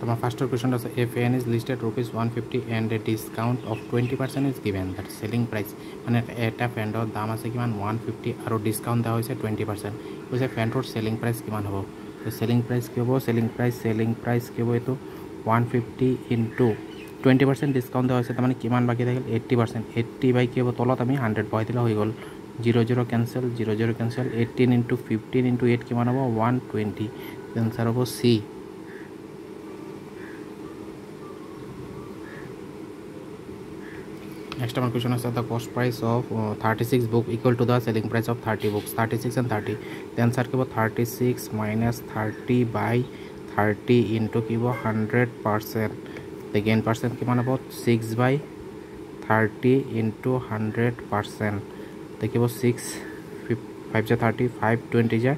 my first question is if n is listed rupees 150 and a discount of 20% is given, that selling price মানে এটা ফ্যানৰ দাম আছে কিমান 150 আৰু ডিসকাউন্ট দেওয়া হৈছে 20%, কৈছে ফ্যানটোৰ সেলিং প্রাইস কিমান হ'ব। তো সেলিং প্রাইস কি হ'ব, সেলিং প্রাইস কি হ'ব এটো 150 ইনটু 20% ডিসকাউন্ট দেওয়া হৈছে, মানে কিমান বাকি থাকিল 80%, 80 বাই কি হ'ব তলত আমি 100 বহাই দিলে হৈ গ'ল, 00 ক্যান্সেল 00 ক্যান্সেল, 18 ইনটু 15 ইনটু 8 কিমান হ'ব 120, आंसर হ'ব সি। Next one question is the cost price of 36 book equal to the selling price of 30 books, 36 and 30, the answer কি হ'ব 36 minus 30 by 30 into কি হ'ব 100%, the gain percent কিমান হ'ব 6 by 30 into 100%, the কি হ'ব 6 5 ja 30 5 20 ja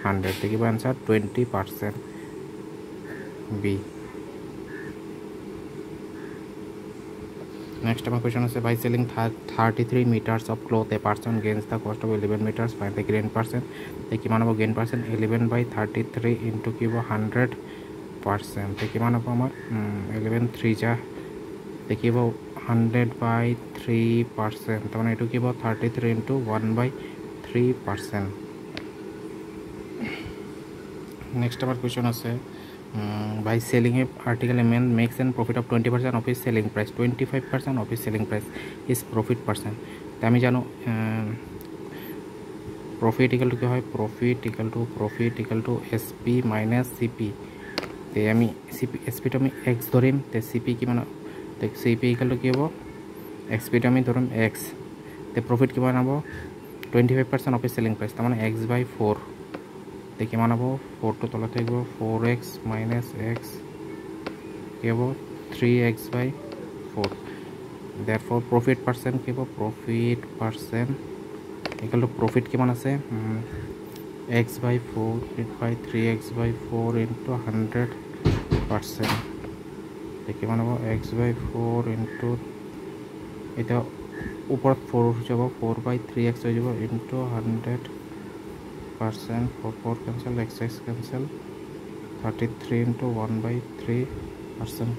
100, the কি হ'ব answer 20% B। Next question is by selling 33 meters of cloth a person gains the cost of 11 meters, find the gain percent, the কিমান হ'ব gain percent 11 by 33 into কি হ'ব 100%, the কিমান হ'ব আমাৰ 11 3 ja the কি হ'ব 100 by 3%, তাৰমানে এটো কি হ'ব 33 into 1 by 3%। Next our question আছে by selling a article a man makes an profit of 20% of his selling price, 25% of his selling price is profit percent। তো আমি জানো profit equal to কি হয়, profit equal to SP minus CP, তে আমি SP তো আমি x ধৰিম, তে CP কিমান, তে CP equal to কি হ'ব XP তো আমি ধৰিম x, তে profit কিমান হ'ব 25% of his selling price, তাৰমানে x by 4, তে কিমান হ'ব 4 তো তলত থাকিব 4x minus x কি হ'ব 3x by 4, therefore profit percent কি হ'ব profit percent equal to profit কিমান আছে x by 4 by 3x by 4 into 100%, তে কিমান হ'ব x by 4 into এটা ওপৰত 4 হৈ যাব 4 by 3x হৈ যাব into 100%, 4 cancel, x cancel, 33 into 1 by 3%।